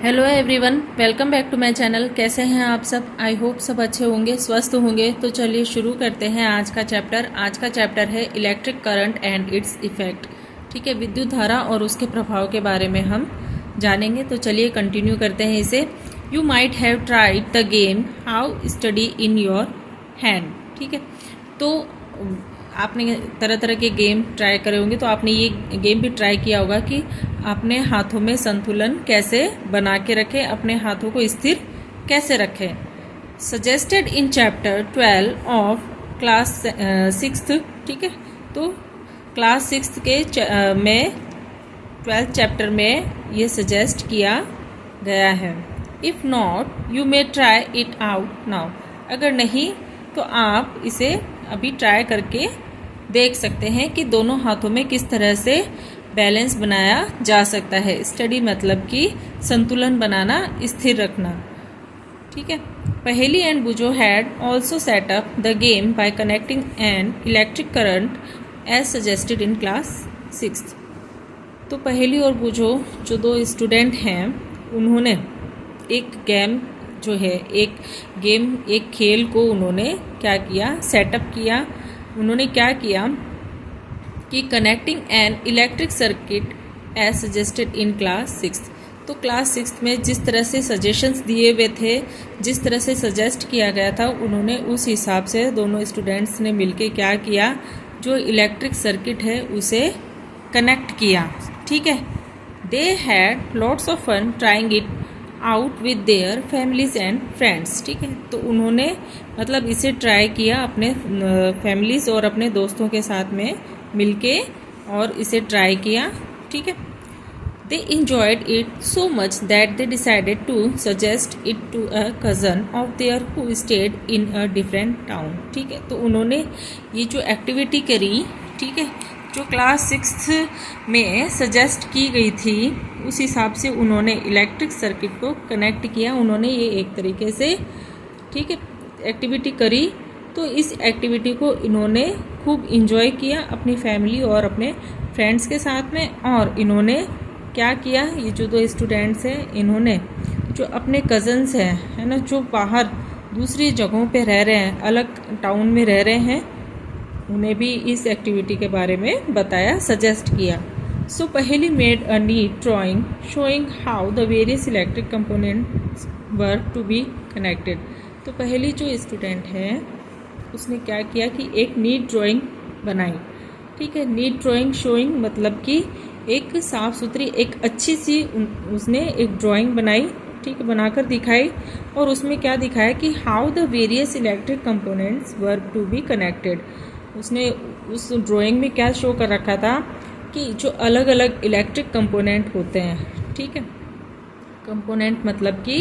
Hello everyone, welcome back to my channel. कैसे हैं आप सब? आई होप सब अच्छे होंगे, स्वस्थ होंगे। तो चलिए शुरू करते हैं आज का चैप्टर। आज का चैप्टर है electric current and its effect. ठीक है, विद्युत धारा और उसके प्रभाव के बारे में हम जानेंगे। तो चलिए कंटिन्यू करते हैं इसे। You might have tried the game how study in your hand. ठीक है, तो आपने तरह तरह के गेम ट्राई करे होंगे, तो आपने ये गेम भी ट्राई किया होगा कि अपने हाथों में संतुलन कैसे बना के रखें, अपने हाथों को स्थिर कैसे रखें। Suggested in chapter 12 of class 6। ठीक है, तो क्लास 6 के में 12th चैप्टर में ये सजेस्ट किया गया है। If not you may try it out now. अगर नहीं तो आप इसे अभी ट्राई करके देख सकते हैं कि दोनों हाथों में किस तरह से बैलेंस बनाया जा सकता है। स्टडी मतलब कि संतुलन बनाना, स्थिर रखना। ठीक है, Paheli and Boojho had also set up the game by connecting an electric current as suggested in class 6। तो पहेली और बुजो जो दो स्टूडेंट हैं, उन्होंने एक गेम जो है, एक खेल को उन्होंने क्या किया, सेटअप किया। उन्होंने क्या किया कि connecting an electric circuit as suggested in class 6। तो क्लास 6 में जिस तरह से सजेशंस दिए हुए थे, जिस तरह से सजेस्ट किया गया था, उन्होंने उस हिसाब से दोनों स्टूडेंट्स ने मिलके क्या किया, जो इलेक्ट्रिक सर्किट है उसे कनेक्ट किया। ठीक है, they had lots of fun trying it out with their families and friends. ठीक है, तो उन्होंने मतलब इसे ट्राई किया अपने फैमिलीज और अपने दोस्तों के साथ में मिलके, और इसे ट्राई किया। ठीक है, they enjoyed it so much that they decided to suggest it to a cousin of their who stayed in a different town. ठीक है, तो उन्होंने ये जो एक्टिविटी करी, ठीक है, जो क्लास 6 में सजेस्ट की गई थी, उस हिसाब से उन्होंने इलेक्ट्रिक सर्किट को कनेक्ट किया। उन्होंने ये एक तरीके से, ठीक है, एक्टिविटी करी। तो इस एक्टिविटी को इन्होंने खूब इंजॉय किया अपनी फैमिली और अपने फ्रेंड्स के साथ में। और इन्होंने क्या किया, ये जो दो स्टूडेंट्स हैं, इन्होंने जो अपने कज़न्स हैं, है ना, जो बाहर दूसरी जगहों पे रह रहे हैं, अलग टाउन में रह रहे हैं, उन्हें भी इस एक्टिविटी के बारे में बताया, सजेस्ट किया। So Paheli made a neat drawing showing how the various electric components were to be connected. तो पहली जो स्टूडेंट है, उसने क्या किया कि एक नीट ड्राइंग बनाई। ठीक है, नीट ड्राइंग शोइंग मतलब कि एक साफ सुथरी, एक अच्छी सी उसने एक ड्राइंग बनाई। ठीक है, बनाकर दिखाई। और उसमें क्या दिखाया कि how the various electric components were to be connected. उसने उस ड्राइंग में क्या शो कर रखा था कि जो अलग अलग इलेक्ट्रिक कंपोनेंट होते हैं, ठीक है, कंपोनेंट मतलब कि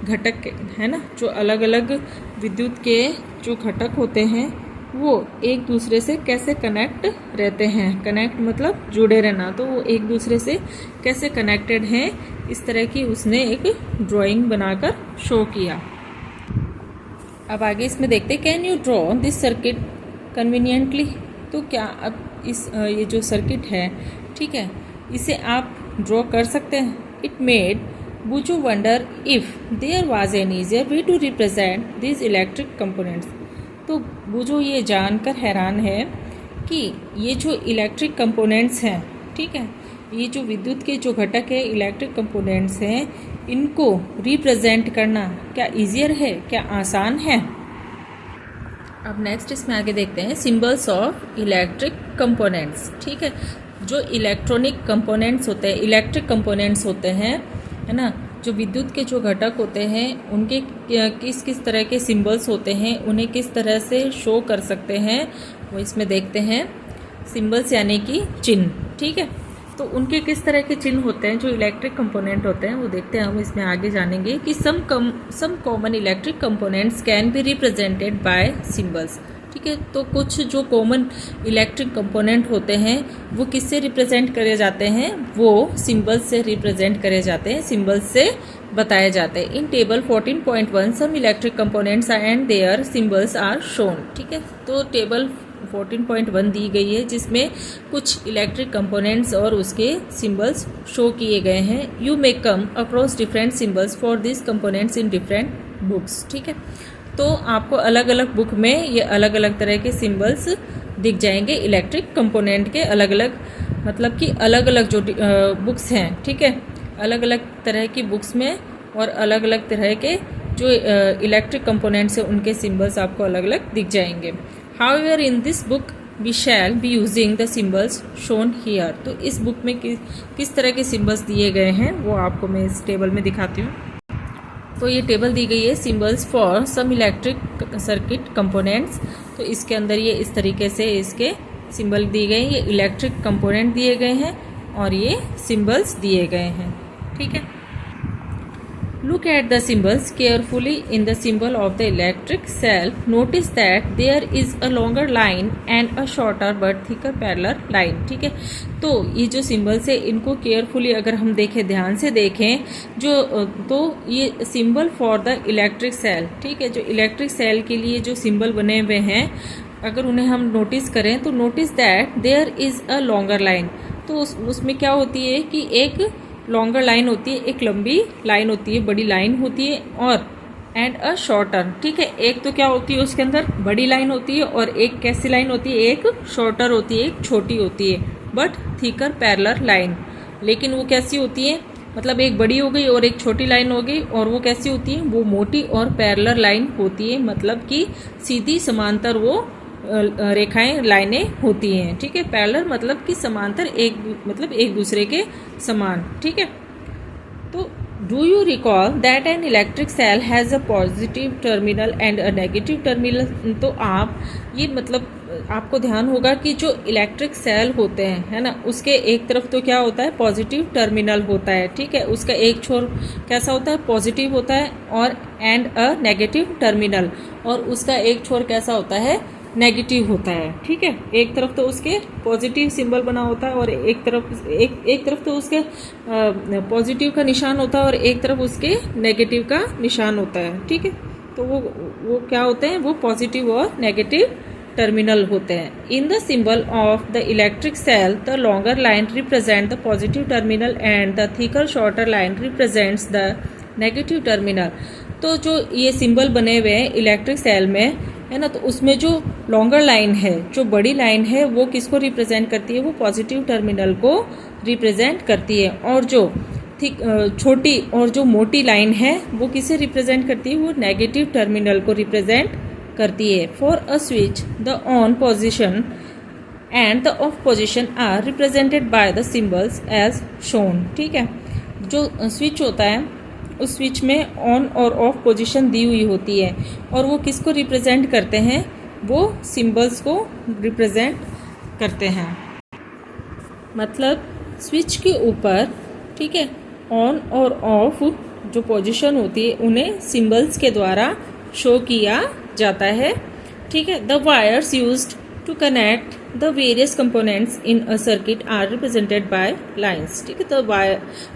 घटक, है ना, जो अलग अलग विद्युत के जो घटक होते हैं, वो एक दूसरे से कैसे कनेक्ट रहते हैं। कनेक्ट मतलब जुड़े रहना, तो वो एक दूसरे से कैसे कनेक्टेड हैं, इस तरह की उसने एक ड्राइंग बनाकर शो किया। अब आगे इसमें देखते हैं, can you draw this circuit conveniently. तो क्या अब ये जो सर्किट है, ठीक है, इसे आप ड्रॉ कर सकते हैं। It made Boojho wonder if there was an easier way to represent this electric components. तो बुजो ये जानकर हैरान है कि ये जो इलेक्ट्रिक कंपोनेंट्स हैं, ठीक है, ये जो विद्युत के जो घटक है, इलेक्ट्रिक कंपोनेंट्स हैं, इनको रिप्रेजेंट करना क्या ईजियर है, क्या आसान है। अब नेक्स्ट इसमें आगे देखते हैं सिंबल्स ऑफ इलेक्ट्रिक कंपोनेंट्स। ठीक है, जो इलेक्ट्रॉनिक कंपोनेंट्स होते हैं, इलेक्ट्रिक कंपोनेंट्स होते हैं, है ना, जो विद्युत के जो घटक होते हैं, उनके किस किस तरह के सिंबल्स होते हैं, उन्हें किस तरह से शो कर सकते हैं, वो इसमें देखते हैं। सिंबल्स यानी कि चिन्ह। ठीक है, तो उनके किस तरह के चिन्ह होते हैं जो इलेक्ट्रिक कंपोनेंट होते हैं, वो देखते हैं हम इसमें आगे जानेंगे कि some common electric components can be represented by symbols. ठीक है, तो कुछ जो कॉमन इलेक्ट्रिक कंपोनेंट होते हैं वो किससे रिप्रेजेंट करे जाते हैं, वो सिंबल्स से रिप्रेजेंट करे जाते हैं, सिंबल्स से बताए जाते हैं। In table 14.1 some electric components and their symbols are shown. ठीक है, तो टेबल 14.1 दी गई है, जिसमें कुछ इलेक्ट्रिक कंपोनेंट्स और उसके सिंबल्स शो किए गए हैं। You may come across different symbols for this components in different books. ठीक है, तो आपको अलग अलग बुक में ये अलग अलग तरह के सिंबल्स दिख जाएंगे इलेक्ट्रिक कंपोनेंट के, अलग अलग मतलब कि अलग अलग जो बुक्स हैं। ठीक है, अलग अलग तरह की बुक्स में और अलग अलग तरह के जो इलेक्ट्रिक कंपोनेंट्स हैं उनके सिंबल्स आपको अलग अलग दिख जाएंगे। However in this book we shall be using the symbols shown here. तो इस बुक में किस तरह के सिंबल्स दिए गए हैं वो आपको मैं इस टेबल में दिखाती हूँ। तो ये टेबल दी गई है symbols for some electric circuit components. तो इसके अंदर ये इस तरीके से इसके सिंबल दिए गए हैं, ये इलेक्ट्रिक कंपोनेंट दिए गए हैं और ये सिंबल्स दिए गए हैं। ठीक है, look at the symbols carefully. In the symbol of the electric cell, notice that there is a longer line and a shorter but thicker parallel line. ठीक है, तो ये जो सिंबल्स है इनको केयरफुली अगर हम देखें, ध्यान से देखें जो तो ये symbol for the electric cell. ठीक है, जो इलेक्ट्रिक सेल के लिए जो सिंबल बने हुए हैं अगर उन्हें हम नोटिस करें तो notice that there is a longer line. तो उसमें क्या होती है कि एक लॉन्गर लाइन होती है, एक लंबी लाइन होती है, बड़ी लाइन होती है, और एंड अ शॉर्टर। ठीक है, एक तो क्या होती है उसके अंदर बड़ी लाइन होती है और एक कैसी लाइन होती है, एक शॉर्टर होती है, एक छोटी होती है बट थिकर पैरेलल लाइन। लेकिन वो कैसी होती है, मतलब एक बड़ी हो गई और एक छोटी लाइन हो गई, और वो कैसी होती है, वो मोटी और पैरेलल लाइन होती है, मतलब कि सीधी समांतर वो रेखाएं लाइनें होती हैं। ठीक है, पैरेलल मतलब कि समांतर, एक दूसरे के समान। ठीक है, तो do you recall that an electric cell has a positive terminal and a negative terminal. तो आप ये मतलब आपको ध्यान होगा कि जो इलेक्ट्रिक सेल होते हैं, है ना, उसके एक तरफ तो क्या होता है, पॉजिटिव टर्मिनल होता है। ठीक है, उसका एक छोर कैसा होता है, पॉजिटिव होता है, और एंड अ नेगेटिव टर्मिनल, और उसका एक छोर कैसा होता है, नेगेटिव होता है। ठीक है, एक तरफ तो उसके पॉजिटिव सिंबल बना होता है और एक तरफ तो उसके पॉजिटिव का निशान होता है और एक तरफ उसके नेगेटिव का निशान होता है। ठीक है, तो वो क्या होते हैं, वो पॉजिटिव और नेगेटिव टर्मिनल होते हैं। In the symbol of the electric cell the longer line represent the positive terminal and the thicker shorter line represents the negative terminal. तो जो ये सिंबल बने हुए हैं इलेक्ट्रिक सेल में, है ना, तो उसमें जो लॉन्गर लाइन है, जो बड़ी लाइन है, वो किसको रिप्रेजेंट करती है, वो पॉजिटिव टर्मिनल को रिप्रेजेंट करती है, और जो छोटी और जो मोटी लाइन है वो किसे रिप्रेजेंट करती है, वो नेगेटिव टर्मिनल को रिप्रेजेंट करती है। For a switch the on position and the off position are represented by the symbols as shown. ठीक है, जो स्विच होता है उस स्विच में ऑन और ऑफ पोजीशन दी हुई होती है, और वो किसको रिप्रेजेंट करते हैं, वो सिंबल्स को रिप्रेजेंट करते हैं। मतलब स्विच के ऊपर, ठीक है, ऑन और ऑफ जो पोजीशन होती है उन्हें सिंबल्स के द्वारा शो किया जाता है। ठीक है, the wires used to connect the various components in a circuit are represented by lines. ठीक है, तो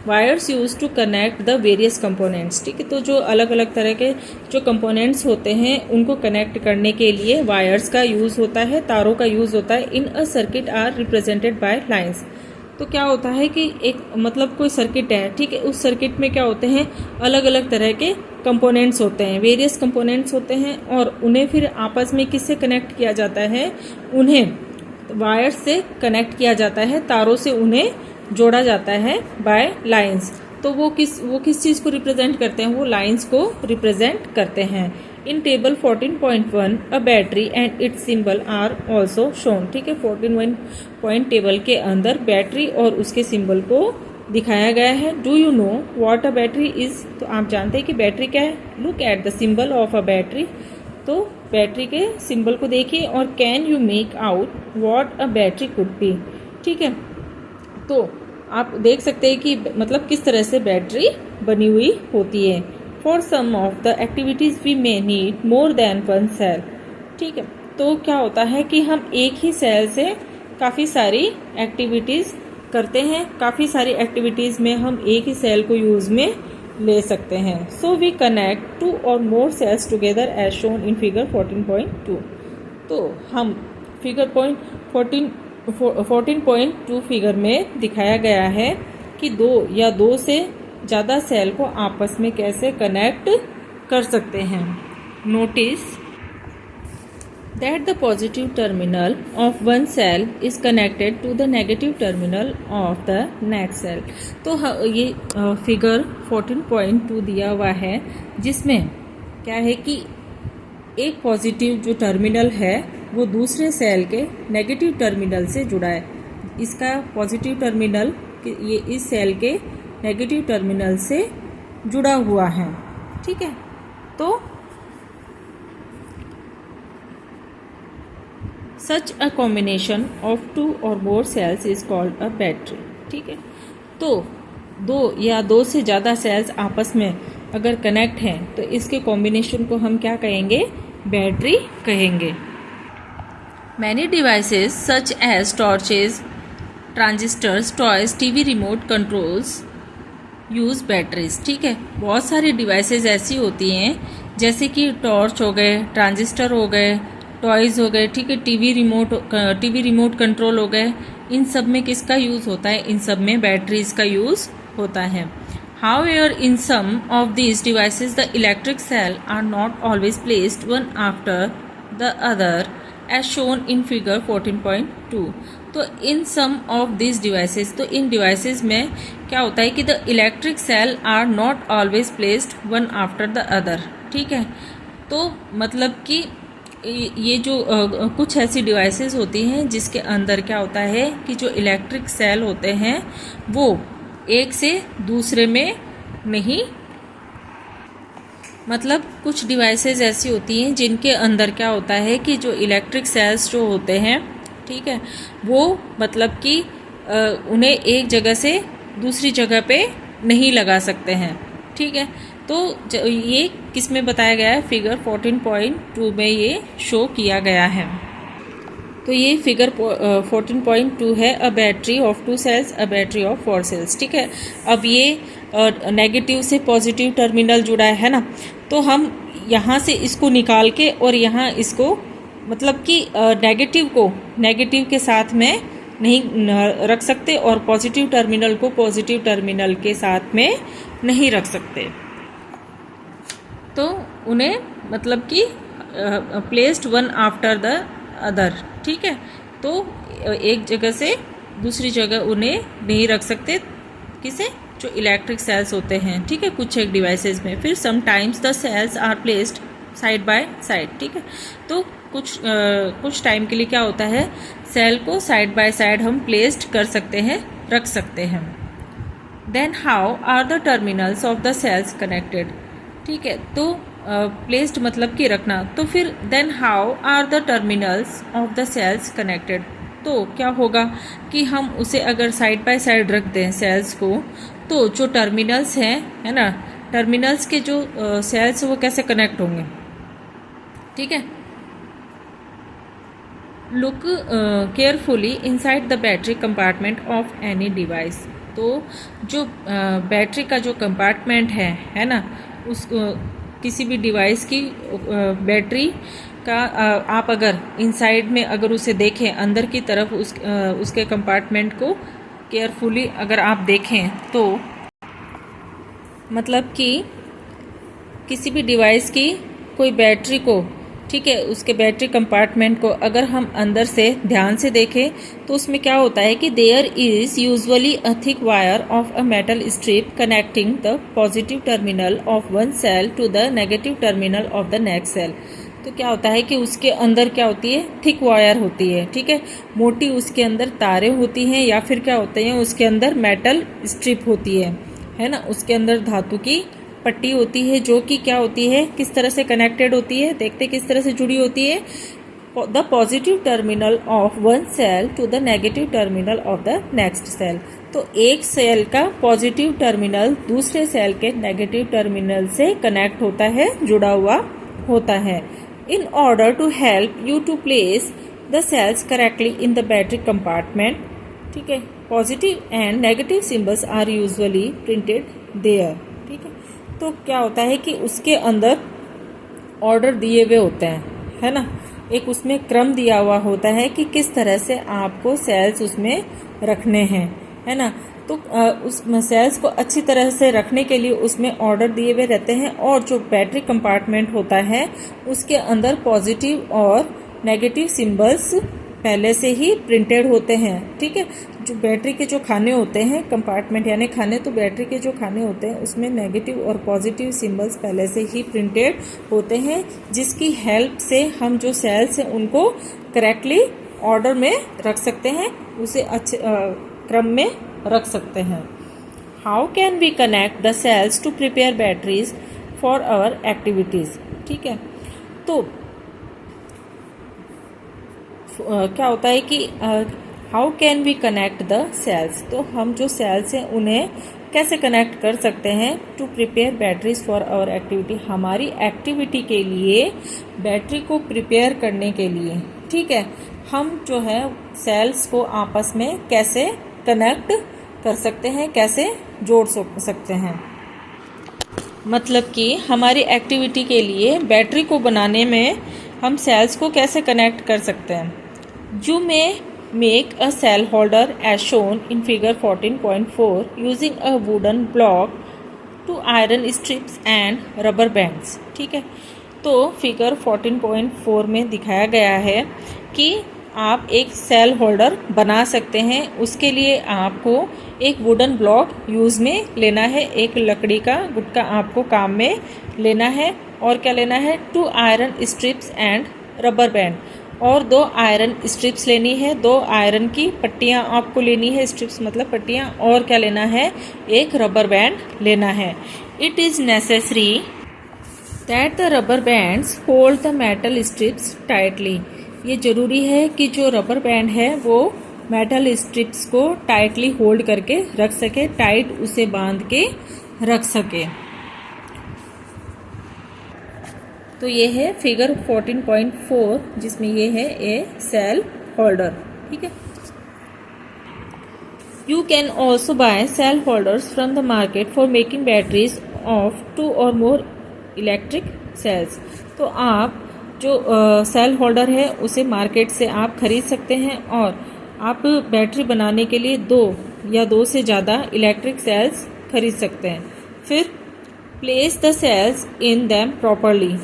wires use to connect the various components. ठीक है, तो जो अलग अलग तरह के जो कंपोनेंट्स होते हैं उनको कनेक्ट करने के लिए वायर्स का यूज होता है, तारों का यूज होता है। In a circuit are represented by lines. तो क्या होता है कि एक मतलब कोई सर्किट है, ठीक है, उस सर्किट में क्या होते हैं, अलग अलग तरह के कंपोनेंट्स होते हैं, वेरियस कंपोनेंट्स होते हैं, और उन्हें फिर आपस में किससे कनेक्ट किया जाता है, उन्हें वायर से कनेक्ट किया जाता है, तारों से उन्हें जोड़ा जाता है बाय लाइंस। तो वो किस चीज़ को रिप्रेजेंट करते हैं, वो लाइंस को रिप्रेजेंट करते हैं। In table 14.1 a battery and its symbol are also shown. ठीक है, 14.1 पॉइंट टेबल के अंदर बैटरी और उसके सिंबल को दिखाया गया है। Do you know what a battery is. तो आप जानते हैं कि बैटरी क्या है। Look at the symbol of a battery. तो बैटरी के सिंबल को देखिए, और can you make out what a battery could be. ठीक है, तो आप देख सकते हैं कि मतलब किस तरह से बैटरी बनी हुई होती है। For some of the activities we may need more than one cell. ठीक है, तो क्या होता है कि हम एक ही सेल से काफ़ी सारी एक्टिविटीज़ करते हैं, काफ़ी सारी एक्टिविटीज़ में हम एक ही सेल को यूज़ में ले सकते हैं। सो वी कनेक्ट 2 और more cells together as shown in figure 14.2। तो हम फिगर पॉइंट 14.2 फिगर में दिखाया गया है कि दो या दो से ज़्यादा सेल को आपस में कैसे कनेक्ट कर सकते हैं। Notice that the positive terminal of one cell is connected to the negative terminal of the next cell। तो ये फिगर 14.2 दिया हुआ है, जिसमें क्या है कि एक पॉजिटिव जो टर्मिनल है वो दूसरे सेल के नेगेटिव टर्मिनल से जुड़ा है। इसका पॉजिटिव टर्मिनल ये इस सेल के नेगेटिव टर्मिनल से जुड़ा हुआ है। ठीक है, तो such a combination of 2 or more cells is called a battery। ठीक है, तो दो या दो से ज़्यादा सेल्स आपस में अगर कनेक्ट हैं तो इसके कॉम्बिनेशन को हम क्या कहेंगे? बैटरी कहेंगे। Many devices such as torches, transistors, toys, TV remote controls use batteries. ठीक है, बहुत सारी डिवाइसेस ऐसी होती हैं जैसे कि टॉर्च हो गए, ट्रांजिस्टर हो गए, टॉयज़ हो गए, ठीक है, टीवी रिमोट कंट्रोल हो गए। इन सब में किसका यूज़ होता है? इन सब में बैटरीज का यूज़ होता है। However, in some of these devices, the electric cell are not always placed one after the other, as shown in figure 14.2। तो in some of these devices, तो इन devices में क्या होता है कि the electric cell are not always placed one after the other। ठीक है, तो मतलब कि ये जो कुछ ऐसी डिवाइसेस होती हैं जिसके अंदर क्या होता है कि जो इलेक्ट्रिक सेल होते हैं वो एक से दूसरे में नहीं, मतलब कुछ डिवाइसेस ऐसी होती हैं जिनके अंदर क्या होता है कि जो इलेक्ट्रिक सेल्स जो होते हैं, ठीक है, वो मतलब कि उन्हें एक जगह से दूसरी जगह पे नहीं लगा सकते हैं। ठीक है, तो ये किस में बताया गया है? फिगर 14.2 में ये शो किया गया है। तो ये फिगर 14.2 है, a battery of 2 cells, a battery of 4 cells. ठीक है, अब ये नेगेटिव से पॉजिटिव टर्मिनल जुड़ा है ना, तो हम यहाँ से इसको निकाल के और यहाँ इसको मतलब कि नेगेटिव को नेगेटिव के साथ में नहीं रख सकते और पॉजिटिव टर्मिनल को पॉजिटिव टर्मिनल के साथ में नहीं रख सकते। तो उन्हें मतलब कि placed one after the other. ठीक है, तो एक जगह से दूसरी जगह उन्हें नहीं रख सकते, किसे? जो इलेक्ट्रिक सेल्स होते हैं। ठीक है, कुछ एक डिवाइसेस में। फिर sometimes the cells are placed side by side. ठीक है, तो कुछ टाइम के लिए क्या होता है, सेल को साइड बाय साइड हम प्लेस्ड कर सकते हैं, रख सकते हैं। Then how are the terminals of the cells connected? ठीक है, तो प्लेस्ड मतलब कि रखना, तो फिर then how are the terminals of the cells connected? तो क्या होगा कि हम उसे अगर साइड बाय साइड रख दें सेल्स को, तो जो टर्मिनल्स हैं, है ना, टर्मिनल्स के जो सेल्स वो कैसे कनेक्ट होंगे? ठीक है, look carefully inside the battery compartment of any device. तो जो बैटरी का जो कंपार्टमेंट है ना, उस किसी भी डिवाइस की बैटरी का आप अगर इनसाइड में अगर उसे देखें, अंदर की तरफ उसके कंपार्टमेंट को केयरफुली अगर आप देखें, तो मतलब कि किसी भी डिवाइस की कोई बैटरी को, ठीक है, उसके बैटरी कंपार्टमेंट को अगर हम अंदर से ध्यान से देखें तो उसमें क्या होता है कि there is usually a thick wire of a metal strip connecting the positive terminal of one cell to the negative terminal of the next cell. तो क्या होता है कि उसके अंदर क्या होती है? थिक वायर होती है। ठीक है, मोटी उसके अंदर तारें होती हैं, या फिर क्या होते हैं उसके अंदर मेटल स्ट्रिप होती है ना, उसके अंदर धातु की पट्टी होती है, जो कि क्या होती है, किस तरह से कनेक्टेड होती है, देखते किस तरह से जुड़ी होती है, the positive terminal of one cell to the negative terminal of the next cell. तो एक सेल का पॉजिटिव टर्मिनल दूसरे सेल के नेगेटिव टर्मिनल से कनेक्ट होता है, जुड़ा हुआ होता है। In order to help you to place the cells correctly in the battery compartment, ठीक है, positive and negative symbols are usually printed there. ठीक है, तो क्या होता है कि उसके अंदर ऑर्डर दिए हुए होते हैं, है ना, एक उसमें क्रम दिया हुआ होता है कि किस तरह से आपको सेल्स उसमें रखने हैं, है ना। तो उस सेल्स को अच्छी तरह से रखने के लिए उसमें ऑर्डर दिए हुए रहते हैं, और जो बैटरी कंपार्टमेंट होता है उसके अंदर पॉजिटिव और नेगेटिव सिंबल्स पहले से ही प्रिंटेड होते हैं, ठीक है। जो बैटरी के जो खाने होते हैं, कंपार्टमेंट यानी खाने, तो बैटरी के जो खाने होते हैं उसमें नेगेटिव और पॉजिटिव सिंबल्स पहले से ही प्रिंटेड होते हैं, जिसकी हेल्प से हम जो सेल्स हैं उनको करेक्टली ऑर्डर में रख सकते हैं, उसे अच्छे क्रम में रख सकते हैं। How can we connect the cells to prepare batteries for our activities, ठीक है। तो क्या होता है कि how can we connect the cells, तो हम जो सेल्स हैं उन्हें कैसे कनेक्ट कर सकते हैं to prepare batteries for our activity, हमारी एक्टिविटी के लिए बैटरी को प्रिपेयर करने के लिए, ठीक है। हम जो है सेल्स को आपस में कैसे कनेक्ट कर सकते हैं, कैसे जोड़ सकते हैं। मतलब कि हमारी एक्टिविटी के लिए बैटरी को बनाने में हम सेल्स को कैसे कनेक्ट कर सकते हैं। You may make a cell holder as shown in figure 14.4 using a wooden block two iron strips and rubber bands, ठीक है। तो फिगर 14.4 में दिखाया गया है कि आप एक सेल होल्डर बना सकते हैं। उसके लिए आपको एक वुडन ब्लॉक यूज़ में लेना है, एक लकड़ी का गुटका आपको काम में लेना है, और क्या लेना है, 2 iron strips and rubber band, और 2 आयरन स्ट्रिप्स लेनी है, 2 आयरन की पट्टियाँ आपको लेनी है, स्ट्रिप्स मतलब पट्टियाँ, और क्या लेना है, एक रबर बैंड लेना है। It is necessary that the rubber bands hold the metal strips tightly, ये ज़रूरी है कि जो रबर बैंड है वो मेटल स्ट्रिप्स को टाइटली होल्ड करके रख सके, टाइट उसे बांध के रख सके। तो ये है फिगर 14.4 जिसमें ये है ए सेल होल्डर, ठीक है। You can also buy cell holders from the market for making batteries of 2 और मोर इलेक्ट्रिक सेल्स, तो आप जो सेल होल्डर है उसे मार्केट से आप खरीद सकते हैं, और आप बैटरी बनाने के लिए 2 या 2 से ज़्यादा इलेक्ट्रिक सेल्स खरीद सकते हैं। फिर place the cells in them properly,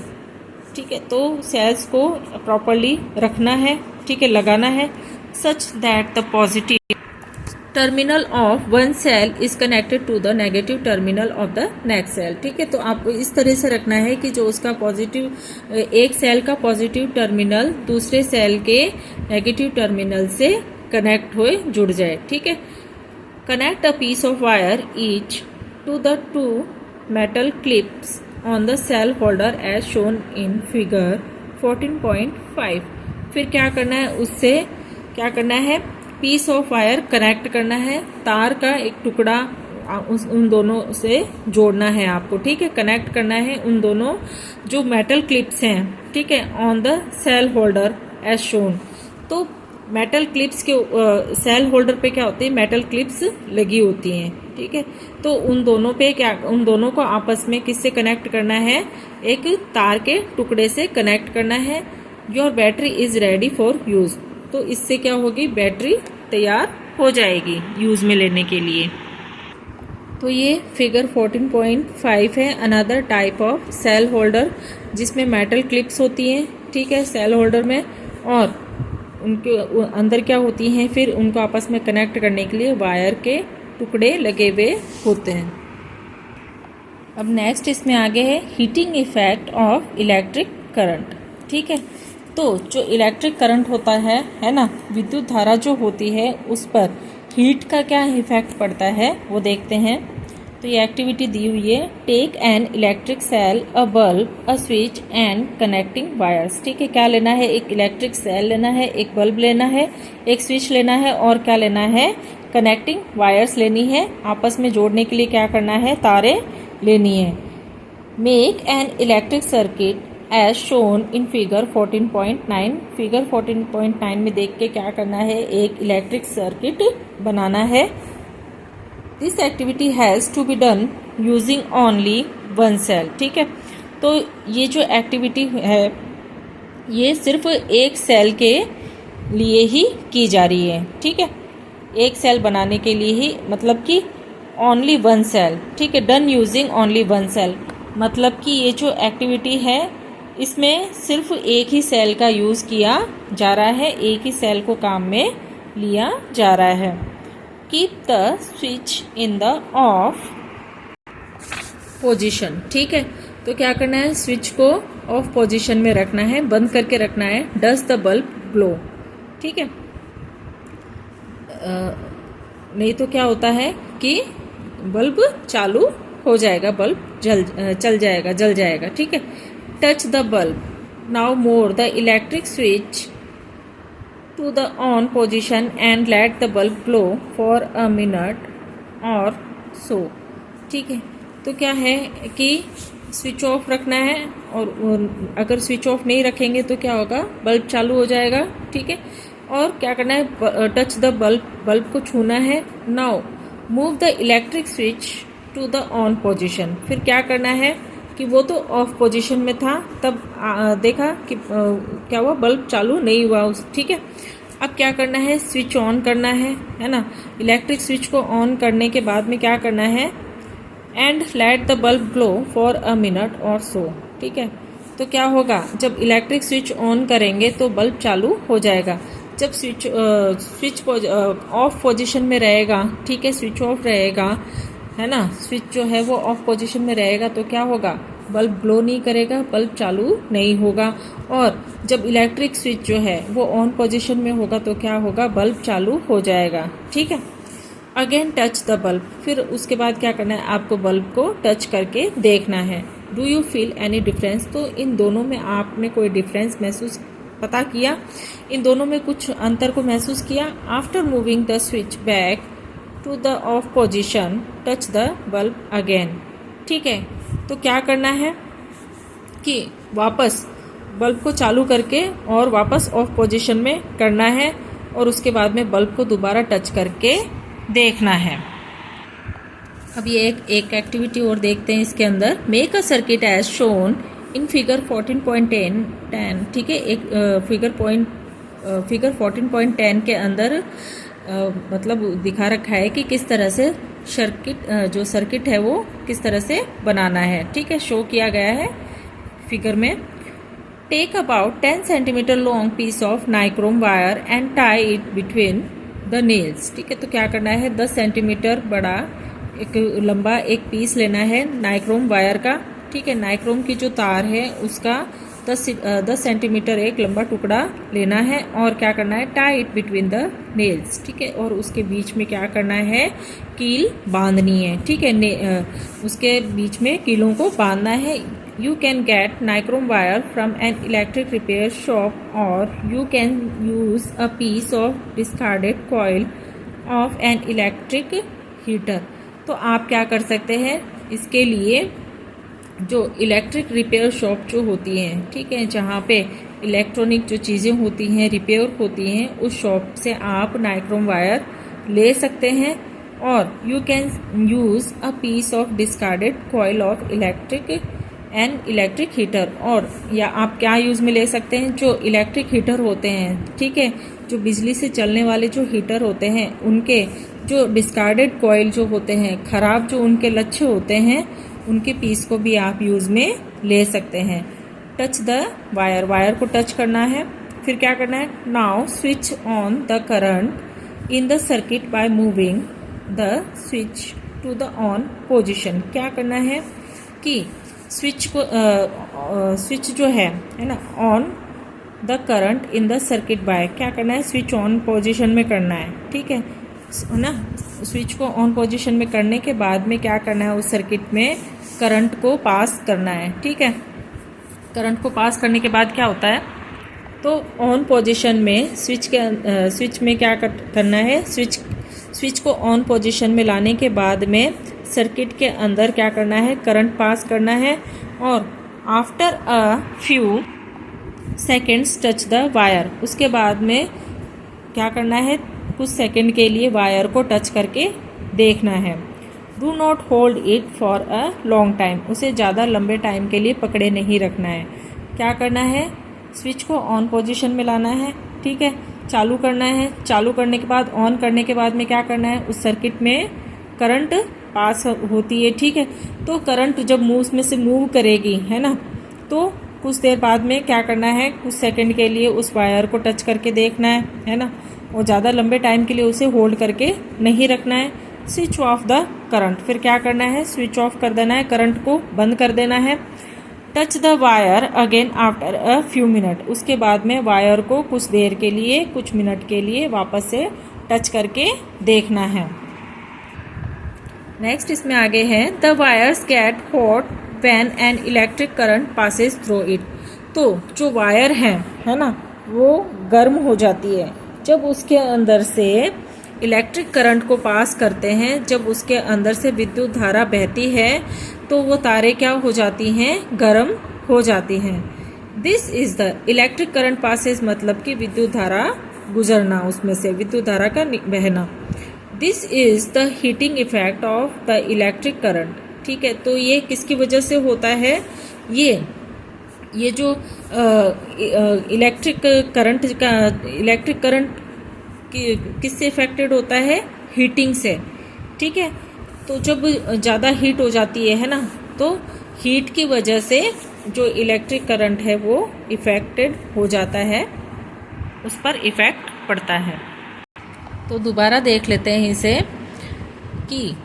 ठीक है। तो सेल्स को प्रॉपरली रखना है, ठीक है, लगाना है, such that the positive terminal of one cell is connected to the negative terminal of the next cell, ठीक है। तो आपको इस तरह से रखना है कि जो उसका पॉजिटिव, एक सेल का पॉजिटिव टर्मिनल दूसरे सेल के नेगेटिव टर्मिनल से कनेक्ट हुए जुड़ जाए, ठीक है। Connect a piece of wire each to the 2 metal clips on the cell holder as shown in figure 14.5। फिर क्या करना है, उससे क्या करना है, पीस ऑफ वायर कनेक्ट करना है, तार का एक टुकड़ा उन दोनों से जोड़ना है आपको, ठीक है, कनेक्ट करना है उन दोनों जो मेटल क्लिप्स हैं, ठीक है, on the cell holder as shown. तो मेटल क्लिप्स के सेल होल्डर पे क्या होती है, मेटल क्लिप्स लगी होती हैं, ठीक है। तो उन दोनों पे क्या, उन दोनों को आपस में किससे कनेक्ट करना है, एक तार के टुकड़े से कनेक्ट करना है। Your battery is ready for use, तो इससे क्या होगी, बैटरी तैयार हो जाएगी यूज में लेने के लिए। तो ये फिगर 14.5 है, another type of cell holder जिसमें मेटल क्लिप्स होती हैं, ठीक है, सेल होल्डर में, और उनके अंदर क्या होती हैं, फिर उनको आपस में कनेक्ट करने के लिए वायर के टुकड़े लगे हुए होते हैं। अब नेक्स्ट इसमें आगे है heating effect of electric current, ठीक है। तो जो इलेक्ट्रिक करंट होता है ना, विद्युत धारा जो होती है उस पर हीट का क्या इफेक्ट पड़ता है वो देखते हैं। तो ये एक्टिविटी दी हुई है, take an electric cell, a bulb, a switch and connecting wires, ठीक है। क्या लेना है, एक इलेक्ट्रिक सेल लेना है, एक बल्ब लेना है, एक स्विच लेना है, और क्या लेना है, कनेक्टिंग वायर्स लेनी है, आपस में जोड़ने के लिए क्या करना है, तारें लेनी है। Make an electric circuit as shown in figure 14.9, figure 14.9 में देख के क्या करना है, एक इलेक्ट्रिक सर्किट बनाना है। This activity has to be done using only one cell, ठीक है। तो ये जो एक्टिविटी है ये सिर्फ एक सेल के लिए ही की जा रही है, ठीक है, एक सेल बनाने के लिए ही, मतलब कि ओनली वन सेल, ठीक है, done using only one cell, मतलब कि ये जो एक्टिविटी है इसमें सिर्फ एक ही सेल का यूज़ किया जा रहा है, एक ही सेल को काम में लिया जा रहा है। Keep the switch in the off position, ठीक है, तो क्या करना है, स्विच को ऑफ पोजीशन में रखना है, बंद करके रखना है। डज द बल्ब ग्लो, ठीक है, नहीं तो क्या होता है कि बल्ब चालू हो जाएगा, बल्ब जल जाएगा, ठीक है। Touch the bulb, now move the electric switch to the on position and let the bulb glow for a minute or so, ठीक है। तो क्या है कि स्विच ऑफ रखना है, और अगर स्विच ऑफ नहीं रखेंगे तो क्या होगा, बल्ब चालू हो जाएगा, ठीक है। और क्या करना है, टच द बल्ब, बल्ब को छूना है। Now move the electric switch to the on position, फिर क्या करना है कि वो तो ऑफ पोजीशन में था, तब देखा कि क्या हुआ, बल्ब चालू नहीं हुआ, ठीक है। अब क्या करना है, स्विच ऑन करना है ना। इलेक्ट्रिक स्विच को ऑन करने के बाद में क्या करना है, and let the bulb glow for a minute or so, ठीक है। तो क्या होगा, जब इलेक्ट्रिक स्विच ऑन करेंगे तो बल्ब चालू हो जाएगा। जब स्विच ऑफ पोजीशन में रहेगा, ठीक है, स्विच ऑफ रहेगा, है ना, स्विच जो है वो ऑफ पोजीशन में रहेगा तो क्या होगा, बल्ब ग्लो नहीं करेगा, बल्ब चालू नहीं होगा। और जब इलेक्ट्रिक स्विच जो है वो ऑन पोजीशन में होगा तो क्या होगा, बल्ब चालू हो जाएगा, ठीक है। अगेन टच द बल्ब, फिर उसके बाद क्या करना है, आपको बल्ब को टच करके देखना है। Do you feel any difference, तो इन दोनों में आपने कोई डिफरेंस महसूस पता किया, इन दोनों में कुछ अंतर को महसूस किया। After moving the switch back to the off position touch the bulb again, ठीक है। तो क्या करना है कि वापस बल्ब को चालू करके और वापस ऑफ पोजीशन में करना है, और उसके बाद में बल्ब को दोबारा टच करके देखना है। अब ये एक एक्टिविटी और देखते हैं इसके अंदर। Make a circuit as shown in figure 14.10, ठीक है, एक फिगर 14.10 के अंदर मतलब दिखा रखा है कि किस तरह से जो सर्किट है वो किस तरह से बनाना है, ठीक है, शो किया गया है फिगर में। Take about 10 centimetre long piece of nichrome wire and tie it between the nails, ठीक है। तो क्या करना है, 10 सेंटीमीटर बड़ा एक लंबा एक पीस लेना है नाइक्रोम वायर का, ठीक है। नाइक्रोम की जो तार है उसका 10 सेंटीमीटर एक लंबा टुकड़ा लेना है, और क्या करना है, tie it between the nails, ठीक है, और उसके बीच में क्या करना है, कील बांधनी है, ठीक है, उसके बीच में कीलों को बांधना है। You can get nichrome wire from an electric repair shop, or you can use a piece of discarded coil of an electric heater. तो आप क्या कर सकते हैं, इसके लिए जो इलेक्ट्रिक रिपेयर शॉप जो होती हैं, ठीक है, जहाँ पे इलेक्ट्रॉनिक जो चीज़ें होती हैं रिपेयर होती हैं, उस शॉप से आप नाइक्रोम वायर ले सकते हैं। और you can use a piece of discarded coil of electric heater, और या आप क्या यूज़ में ले सकते हैं, जो इलेक्ट्रिक हीटर होते हैं, ठीक है, जो बिजली से चलने वाले जो हीटर होते हैं उनके जो डिस्कार्डेड कॉइल जो होते हैं, खराब जो उनके लच्छे होते हैं, उनके पीस को भी आप यूज़ में ले सकते हैं। टच द वायर, वायर को टच करना है। फिर क्या करना है, now switch on the current in the circuit by moving the switch to the on position. क्या करना है कि स्विच जो है ना, on the current in the circuit by, क्या करना है, स्विच ऑन पोजीशन में करना है, ठीक है ना। स्विच को ऑन पोजीशन में करने के बाद में क्या करना है, उस सर्किट में करंट को पास करना है, ठीक है। करंट को पास करने के बाद क्या होता है, तो ऑन पोजीशन में स्विच में क्या करना है, स्विच को ऑन पोजीशन में लाने के बाद में सर्किट के अंदर क्या करना है, करंट पास करना है, और after a few seconds touch the wire, उसके बाद में क्या करना है, कुछ सेकंड के लिए वायर को टच करके देखना है। Do not hold it for a long time, उसे ज़्यादा लंबे टाइम के लिए पकड़े नहीं रखना है। क्या करना है, स्विच को ऑन पोजीशन में लाना है, ठीक है, चालू करना है। चालू करने के बाद, ऑन करने के बाद में क्या करना है, उस सर्किट में करंट पास होती है, ठीक है। तो करंट जब उसमें से मूव करेगी, है ना, तो कुछ देर बाद में क्या करना है, कुछ सेकंड के लिए उस वायर को टच करके देखना है ना, और ज़्यादा लंबे टाइम के लिए उसे होल्ड करके नहीं रखना है। स्विच ऑफ द करंट, फिर क्या करना है, स्विच ऑफ कर देना है, करंट को बंद कर देना है। Touch the wire again after a few minute, उसके बाद में वायर को कुछ देर के लिए, कुछ मिनट के लिए वापस से टच करके देखना है। नेक्स्ट इसमें आगे है, the wires get hot when an electric current passes through it. तो जो वायर है ना, वो गर्म हो जाती है जब उसके अंदर से इलेक्ट्रिक करंट को पास करते हैं। जब उसके अंदर से विद्युत धारा बहती है तो वो तारें क्या हो जाती हैं, गर्म हो जाती हैं। This is the electric current passes, मतलब कि विद्युत धारा गुजरना, उसमें से विद्युत धारा का बहना। This is the heating effect of the electric current, ठीक है। तो ये किसकी वजह से होता है, ये जो इलेक्ट्रिक करंट किससे इफेक्टेड होता है, हीटिंग से, ठीक है। तो जब ज़्यादा हीट हो जाती है ना, तो हीट की वजह से जो इलेक्ट्रिक करंट है वो इफेक्टेड हो जाता है, उस पर इफेक्ट पड़ता है। तो दोबारा देख लेते हैं इसे कि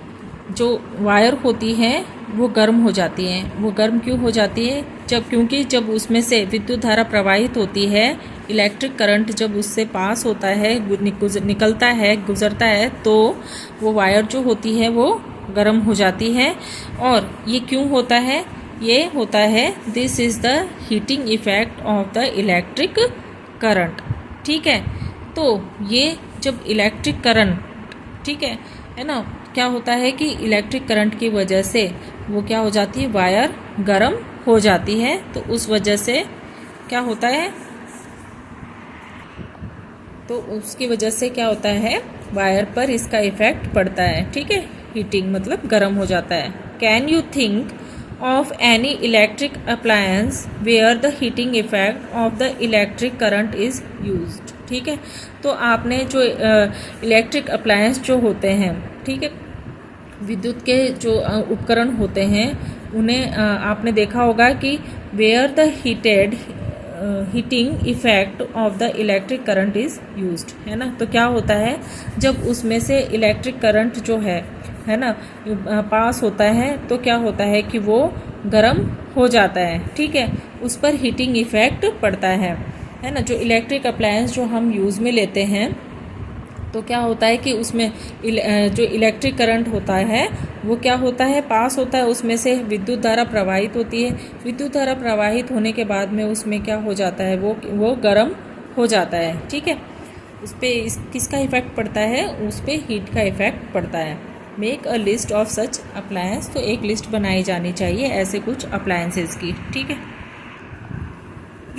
जो वायर होती है वो गर्म हो जाती है। वो गर्म क्यों हो जाती है, क्योंकि जब उसमें से विद्युत धारा प्रवाहित होती है, इलेक्ट्रिक करंट जब उससे पास होता है, निकलता है, गुजरता है, तो वो वायर जो होती है वो गर्म हो जाती है। और ये क्यों होता है, ये होता है, this is the heating effect of the electric current, ठीक है। तो ये जब इलेक्ट्रिक करंट, ठीक है ना, क्या होता है कि इलेक्ट्रिक करंट की वजह से वो क्या हो जाती है, वायर गर्म हो जाती है। तो उस वजह से क्या होता है, तो उसकी वजह से क्या होता है, वायर पर इसका इफेक्ट पड़ता है, ठीक है। हीटिंग मतलब गर्म हो जाता है। Can you think of any electric appliance where the heating effect of the electric current is used, ठीक है। तो आपने जो इलेक्ट्रिक अप्लायंस जो होते हैं, ठीक है, विद्युत के जो उपकरण होते हैं, उन्हें आपने देखा होगा कि where the heating effect of the electric current is used, है ना। तो क्या होता है, जब उसमें से इलेक्ट्रिक करंट जो है ना, पास होता है, तो क्या होता है कि वो गर्म हो जाता है, ठीक है, उस पर हीटिंग इफेक्ट पड़ता है ना। जो इलेक्ट्रिक अप्लायंस जो हम यूज़ में लेते हैं, तो क्या होता है कि उसमें जो इलेक्ट्रिक करंट होता है वो क्या होता है, पास होता है, उसमें से विद्युत धारा प्रवाहित होती है। विद्युत धारा प्रवाहित होने के बाद में उसमें क्या हो जाता है, वो गर्म हो जाता है, ठीक है। उस पर किसका इफेक्ट पड़ता है, उस पर हीट का इफेक्ट पड़ता है। Make a list of such appliance, तो एक लिस्ट बनाई जानी चाहिए ऐसे कुछ अप्लायंसेस की, ठीक है।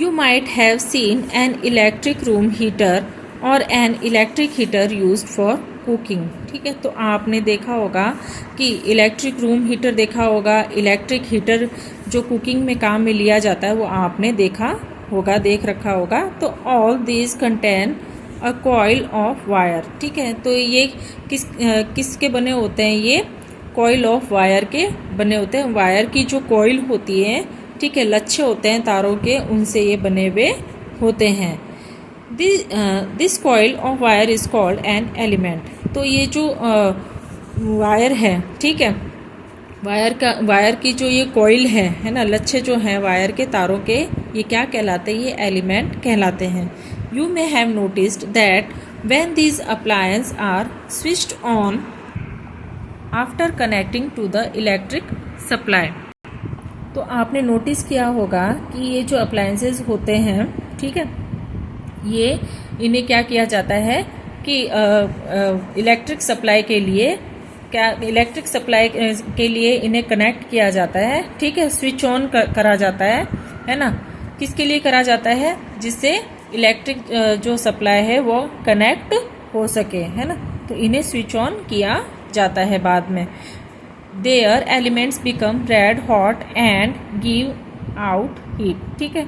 You might have seen an electric room heater और an electric heater used for cooking, ठीक है। तो आपने देखा होगा कि इलेक्ट्रिक रूम हीटर देखा होगा, इलेक्ट्रिक हीटर जो कुकिंग में काम में लिया जाता है वो आपने देखा होगा, देख रखा होगा। तो all these contain a coil of wire, ठीक है। तो ये किसके बने होते हैं, ये कॉइल ऑफ वायर के बने होते हैं। वायर की जो कॉइल होती है, ठीक है, लच्छे होते हैं तारों के, उनसे ये बने हुए होते हैं। This coil of wire is called an element. तो ये जो वायर है, ठीक है, वायर की जो ये कॉइल है ना, लच्छे जो हैं वायर के तारों के, ये क्या कहलाते हैं, ये एलिमेंट कहलाते हैं। You may have noticed that when these appliances are switched on after connecting to the electric supply, तो आपने नोटिस किया होगा कि ये जो अप्लायंसेस होते हैं, ठीक है, ये इन्हें क्या किया जाता है कि इलेक्ट्रिक सप्लाई के लिए इन्हें कनेक्ट किया जाता है, ठीक है, स्विच ऑन करा जाता है ना। किसके लिए करा जाता है, जिससे इलेक्ट्रिक जो सप्लाई है वो कनेक्ट हो सके, है ना। तो इन्हें स्विच ऑन किया जाता है बाद में। Their elements become red hot and give out heat, ठीक है।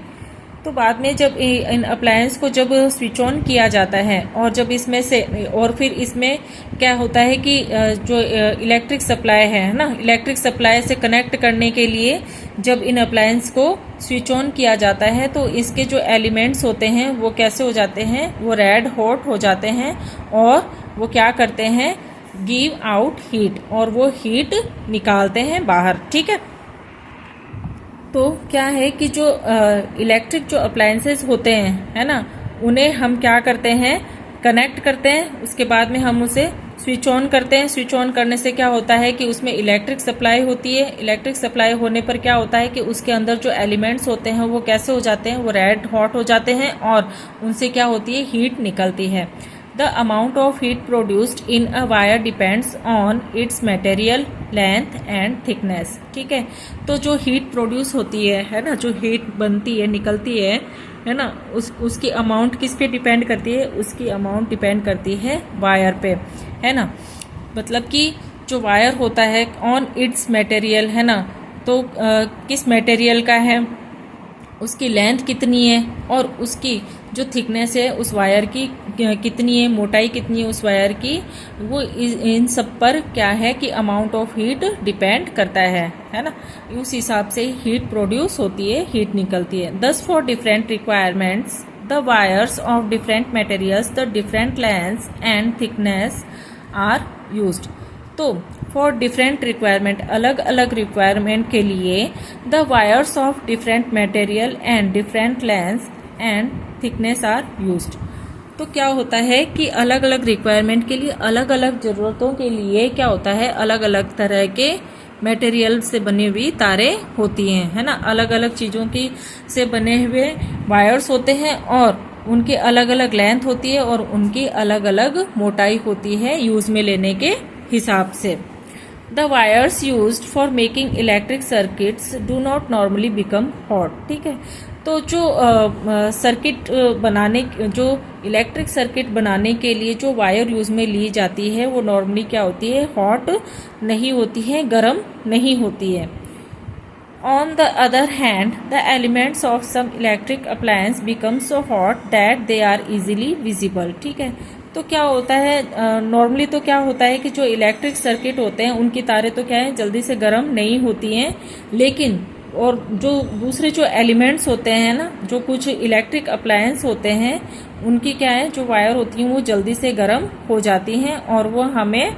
तो बाद में जब इन अप्लायंस को जब स्विच ऑन किया जाता है और जब इसमें से और फिर इसमें क्या होता है कि जो इलेक्ट्रिक सप्लाई है ना, इलेक्ट्रिक सप्लाई से कनेक्ट करने के लिए जब इन अप्लायंस को स्विच ऑन किया जाता है तो इसके जो एलिमेंट्स होते हैं वो कैसे हो जाते हैं, वो रेड हॉट हो जाते हैं और वो क्या करते हैं, गिव आउट हीट, और वो हीट निकालते हैं बाहर। ठीक है, तो क्या है कि जो इलेक्ट्रिक जो अप्लायंसेस होते हैं है ना, उन्हें हम क्या करते हैं, कनेक्ट करते हैं, उसके बाद में हम उसे स्विच ऑन करते हैं। स्विच ऑन करने से क्या होता है कि उसमें इलेक्ट्रिक सप्लाई होती है। इलेक्ट्रिक सप्लाई होने पर क्या होता है कि उसके अंदर जो एलिमेंट्स होते हैं वो कैसे हो जाते हैं, वो रेड हॉट हो जाते हैं और उनसे क्या होती है, हीट निकलती है। The amount of heat produced in a wire depends on its material, length and thickness। ठीक है, तो जो हीट प्रोड्यूस होती है ना, जो हीट बनती है, निकलती है ना, उसकी अमाउंट किस पे डिपेंड करती है, उसकी अमाउंट डिपेंड करती है वायर पे, है ना। मतलब कि जो वायर होता है ऑन इट्स मटेरियल है ना, तो किस मटेरियल का है, उसकी लेंथ कितनी है और उसकी जो थिकनेस है उस वायर की कितनी है, मोटाई कितनी है उस वायर की, वो इन सब पर क्या है कि अमाउंट ऑफ हीट डिपेंड करता है ना। उस हिसाब से हीट प्रोड्यूस होती है, हीट निकलती है। Thus for different requirements the wires of different materials the different length and thickness are used. तो फॉर डिफरेंट रिक्वायरमेंट, अलग अलग रिक्वायरमेंट के लिए the wires of different material and different length and thickness are used. तो क्या होता है कि अलग अलग रिक्वायरमेंट के लिए, अलग अलग ज़रूरतों के लिए क्या होता है, अलग अलग तरह के मटेरियल से बनी हुई तारें होती हैं, है ना। अलग अलग चीज़ों की से बने हुए वायर्स होते हैं और उनकी अलग अलग लेंथ होती है और उनकी अलग अलग मोटाई होती है यूज़ में लेने के हिसाब से। The wires used for making electric circuits do not normally become hot. ठीक है, तो जो सर्किट बनाने, जो इलेक्ट्रिक सर्किट बनाने के लिए जो वायर यूज में ली जाती है वो नॉर्मली क्या होती है, हॉट नहीं होती है, गर्म नहीं होती है। On the other hand, the elements of some electric appliance become so hot that they are easily visible। ठीक है, तो क्या होता है, नॉर्मली तो क्या होता है कि जो इलेक्ट्रिक सर्किट होते हैं उनकी तारें तो क्या है, जल्दी से गर्म नहीं होती हैं, लेकिन और जो दूसरे जो एलिमेंट्स होते हैं ना, जो कुछ इलेक्ट्रिक अप्लायंस होते हैं उनकी क्या है, जो वायर होती हैं वो जल्दी से गर्म हो जाती हैं और वो हमें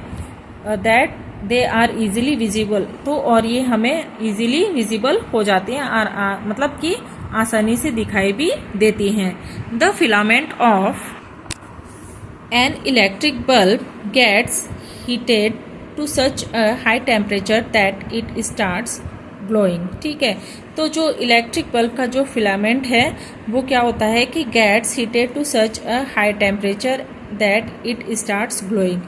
that they are easily visible, तो और ये हमें इजीली विजिबल हो जाती हैं और मतलब कि आसानी से दिखाई भी देती हैं। The filament of an electric bulb gets heated to such a high temperature that it starts glowing. ठीक है, तो जो इलेक्ट्रिक बल्ब का जो फिलामेंट है वो क्या होता है कि gets heated to such a high temperature that it starts glowing.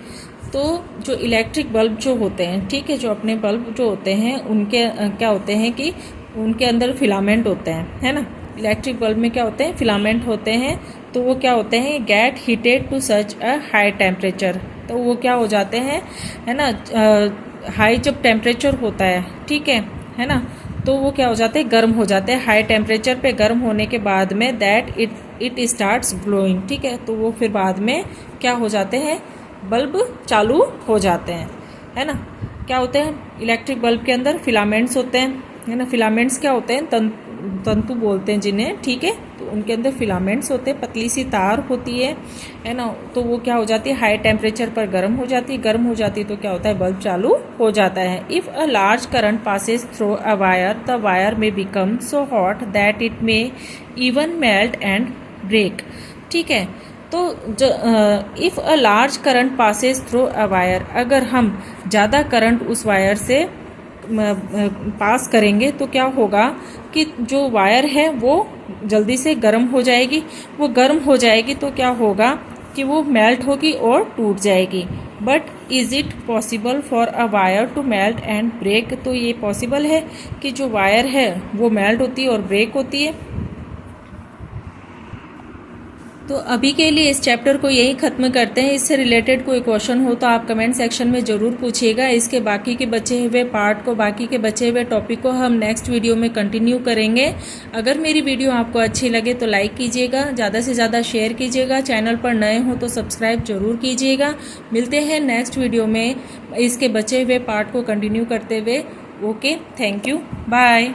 तो जो इलेक्ट्रिक बल्ब जो होते हैं, ठीक है, जो अपने बल्ब जो होते हैं उनके क्या होते हैं कि उनके अंदर फिलामेंट होते हैं, है ना। इलेक्ट्रिक बल्ब में क्या होते हैं, फिलामेंट होते हैं, तो वो क्या होते हैं, get heated to such a high temperature, तो वो क्या हो जाते हैं, है ना, हाई जब टेम्परेचर होता है, ठीक है ना, तो वो क्या हो जाते हैं, गर्म हो जाते हैं। हाई टेम्परेचर पे गर्म होने के बाद में दैट इट स्टार्ट्स ग्लोइंग। ठीक है, तो वो फिर बाद में क्या हो जाते हैं, बल्ब चालू हो जाते हैं, है ना। क्या होते हैं, इलेक्ट्रिक बल्ब के अंदर फिलामेंट्स होते हैं, है ना। फिलामेंट्स क्या होते हैं, तंतु बोलते हैं जिन्हें, ठीक है, तो उनके अंदर फिलामेंट्स होते हैं, पतली सी तार होती है ना। तो वो क्या हो जाती है, हाई टेम्परेचर पर गर्म हो जाती है, गर्म हो जाती है तो क्या होता है, बल्ब चालू हो जाता है। If a large current passes through a wire the wire may become so hot that it may even melt and break. ठीक है, तो if a large current passes through a wire, अगर हम ज़्यादा करंट उस वायर से पास करेंगे तो क्या होगा कि जो वायर है वो जल्दी से गर्म हो जाएगी। वो गर्म हो जाएगी तो क्या होगा कि वो मेल्ट होगी और टूट जाएगी। But is it possible for a wire to melt and break, तो ये पॉसिबल है कि जो वायर है वो मेल्ट होती है और ब्रेक होती है। तो अभी के लिए इस चैप्टर को यही ख़त्म करते हैं। इससे रिलेटेड कोई क्वेश्चन हो तो आप कमेंट सेक्शन में ज़रूर पूछिएगा। इसके बाकी के बचे हुए पार्ट को, बाकी के बचे हुए टॉपिक को हम नेक्स्ट वीडियो में कंटिन्यू करेंगे। अगर मेरी वीडियो आपको अच्छी लगे तो लाइक कीजिएगा, ज़्यादा से ज़्यादा शेयर कीजिएगा। चैनल पर नए हो तो सब्सक्राइब ज़रूर कीजिएगा। मिलते हैं नेक्स्ट वीडियो में इसके बचे हुए पार्ट को कंटिन्यू करते हुए। Okay, thank you, bye.